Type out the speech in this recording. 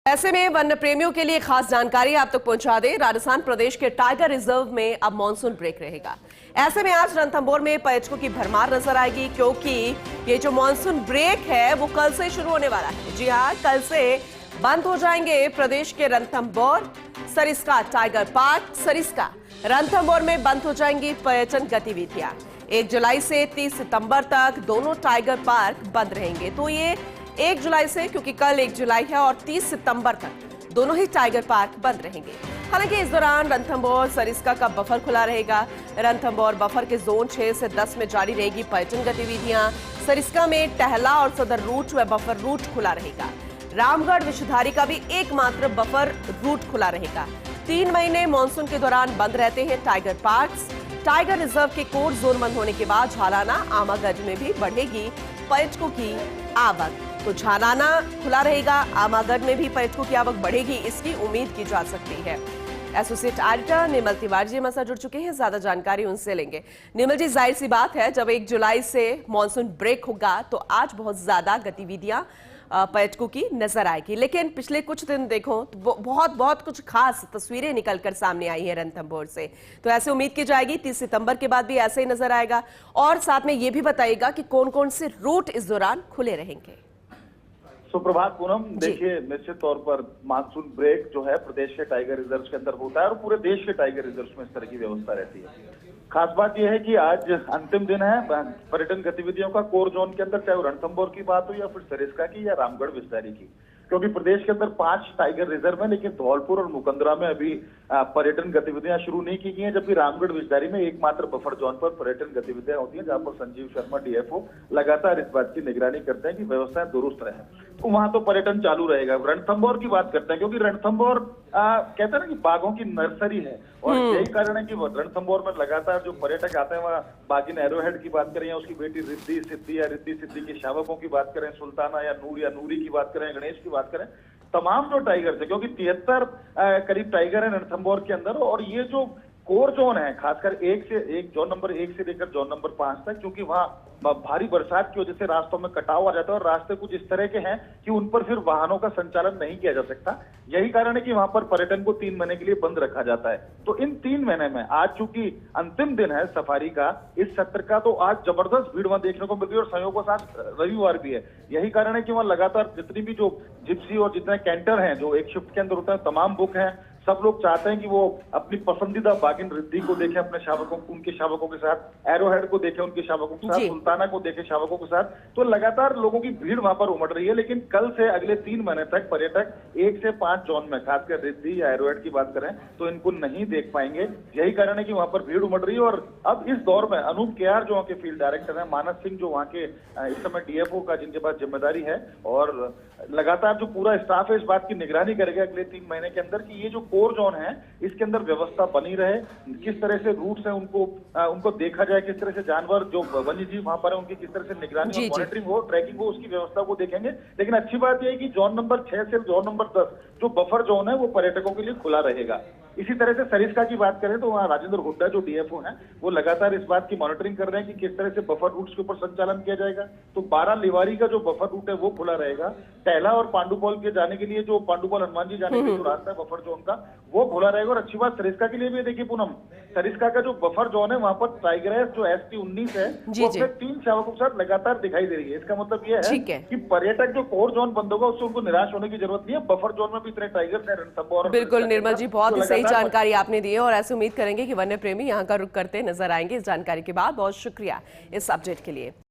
ऐसे में वन्य प्रेमियों के लिए खास जानकारी आप तक पहुंचा दें। राजस्थान प्रदेश के टाइगर रिजर्व में अब मानसून ब्रेक रहेगा। ऐसे में आज रणथंभौर में पर्यटकों की भरमार नजर आएगी, क्योंकि ये जो मानसून ब्रेक है वो कल से शुरू होने वाला है। जी हाँ, कल से बंद हो जाएंगे प्रदेश के रणथंभौर, सरिस्का टाइगर पार्क, सरिस्का रणथंभौर में बंद हो जाएंगी पर्यटन गतिविधियां। 1 जुलाई से 30 सितंबर तक दोनों टाइगर पार्क बंद रहेंगे। तो ये 1 जुलाई से, क्योंकि कल 1 जुलाई है, और 30 सितंबर तक दोनों ही टाइगर पार्क बंद रहेंगे। हालांकि इस दौरान रणथंभौर सरिस्का का बफर खुला रहेगा। रणथंभौर बफर के जोन 6 से 10 में जारी रहेगी पर्यटन गतिविधियां। सरिस्का में टहला और सदर रूट व बफर रूट खुला रहेगा। रामगढ़ विषधारी का भी एकमात्र बफर रूट खुला रहेगा। 3 महीने मानसून के दौरान बंद रहते हैं टाइगर पार्क्स। टाइगर रिजर्व के कोर जोन बंद होने के बाद झालाना आमागढ़ में भी बढ़ेगी पर्यटकों की आवक। तो झालाना खुला रहेगा, आमागढ़ में भी पर्यटकों की आवक बढ़ेगी, इसकी उम्मीद की जा सकती है। एसोसिएट एडिटर निर्मल तिवारी जी हमारे साथ जुड़ चुके हैं, ज्यादा जानकारी उनसे लेंगे। निर्मल जी, जाहिर सी बात है, जब 1 जुलाई से मानसून ब्रेक होगा तो आज बहुत ज्यादा गतिविधियां पर्यटकों की नजर आएगी, लेकिन पिछले कुछ दिन देखो तो बहुत कुछ खास तस्वीरें निकलकर सामने आई है रणथंभौर से। तो ऐसे उम्मीद की जाएगी 30 सितंबर के बाद भी ऐसे ही नजर आएगा। और साथ में ये भी बताइएगा कि कौन कौन से रूट इस दौरान खुले रहेंगे। सुप्रभात पूनम, देखिए निश्चित तौर पर मानसून ब्रेक जो है प्रदेश के टाइगर रिजर्व के अंदर होता है और पूरे देश के टाइगर रिजर्व में इस तरह की व्यवस्था रहती है। खास बात यह है कि आज अंतिम दिन है पर्यटन गतिविधियों का कोर जोन के अंदर, चाहे वो रणथंभौर की बात हो या फिर सरिस्का की या रामगढ़ विषधारी की, क्योंकि प्रदेश के अंदर 5 टाइगर रिजर्व है, लेकिन धौलपुर और मुकंदरा में अभी पर्यटन गतिविधियां शुरू नहीं की गई हैं, जबकि रामगढ़ विषधारी में एकमात्र बफर जोन पर पर्यटन गतिविधियां होती हैं, जहां पर संजीव शर्मा डीएफओ लगातार इस बात की निगरानी करते हैं कि व्यवस्थाएं दुरुस्त रहे। तो वहां तो पर्यटन चालू रहेगा। रणथंभौर की बात करते हैं, क्योंकि रणथंभौर कहते हैं ना कि बाघों की नर्सरी है, और यही कारण है कि रणथंभौर में लगातार जो पर्यटक आते हैं, वहाँ बागी एरोहेड की बात करें या उसकी बेटी रिद्धि सिद्धि या रिद्धि सिद्धि के शावकों की बात करें, सुल्ताना या नूरी की बात करें, गणेश की बात करें, तमाम जो टाइगर थे, क्योंकि 73 करीब टाइगर है रणथंभौर के अंदर, और ये जो कोर जोन है खासकर जोन नंबर 1 से लेकर जोन नंबर 5 तक, क्योंकि वहां भारी बरसात की वजह से रास्तों में कटाव आ जाता है और रास्ते कुछ इस तरह के हैं कि उन पर फिर वाहनों का संचालन नहीं किया जा सकता। यही कारण है कि वहां पर पर्यटन को 3 महीने के लिए बंद रखा जाता है। तो इन 3 महीने में आज चूंकि अंतिम दिन है सफारी का, इस सत्र का, तो आज जबरदस्त भीड़ वहां देखने को मिल रही है और संयोग के साथ रविवार भी है। यही कारण है कि वहां लगातार जितनी भी जो जिप्सी और जितने कैंटर हैं जो एक शिफ्ट के अंदर होता है, तमाम बुक हैं। सब लोग चाहते हैं कि वो अपनी पसंदीदा बागिन रिद्धि को देखें अपने शावकों, उनके शावकों के साथ, एरोहेड को देखें उनके शावकों के साथ, सुल्ताना को देखें शावकों के साथ। तो लगातार लोगों की भीड़ वहां पर उमड़ रही है। लेकिन कल से अगले 3 महीने तक पर्यटक 1 से 5 जोन में, खासकर रिद्धि या एरोहेड की बात करें तो इनको नहीं देख पाएंगे। यही कारण है कि वहां पर भीड़ उमड़ रही है। और अब इस दौर में अनूप केआर जो वहाँ के फील्ड डायरेक्टर है, मानस सिंह जो वहाँ के इस समय डीएफओ का जिनके पास जिम्मेदारी है, और लगातार जो पूरा स्टाफ है इस बात की निगरानी करेगा अगले 3 महीने के अंदर कि ये जो कोर जोन है इसके अंदर व्यवस्था बनी रहे, किस तरह से रूट्स है उनको देखा जाए, किस तरह से जानवर जो वन्य जीव वहां पर है उनकी किस तरह से निगरानी और मॉनिटरिंग हो, ट्रैकिंग हो, उसकी व्यवस्था को देखेंगे। लेकिन अच्छी बात यह है कि जोन नंबर 6 से जोन नंबर 10 जो बफर जोन है वो पर्यटकों के लिए खुला रहेगा। इसी तरह से सरिस्का की बात करें तो वहाँ राजेंद्र हुड्डा जो डीएफओ हैं वो लगातार इस बात की मॉनिटरिंग कर रहे हैं कि किस तरह से बफर रूट्स के ऊपर संचालन किया जाएगा। तो 12 लिवारी का जो बफर रूट है वो खुला रहेगा। टहला और पांडुपौल के जाने के लिए जो पांडुपौल हनुमान जी जाने के लिए जो रास्ता है बफर जोन का, वो खुला रहेगा। और अच्छी बात सरिस्का के लिए भी देखिए पूनम, सरिस्का का जो बफर जोन है वहां पर टाइगरेस जो ST-19 है वो अपने 3 शावकों के साथ लगातार दिखाई दे रही है। इसका मतलब यह है कि पर्यटक जो कोर जोन बंद होगा उससे उनको निराश होने की जरूरत नहीं है। बफर जोन में भी इतने टाइगर्स हैं रणथंभौर। बिल्कुल निर्मल जी, बहुत ही सही जानकारी आपने दी है, और ऐसे उम्मीद करेंगे कि वन्य प्रेमी यहाँ का रुख करते नजर आएंगे। इस जानकारी के बाद बहुत शुक्रिया इस अपडेट के लिए।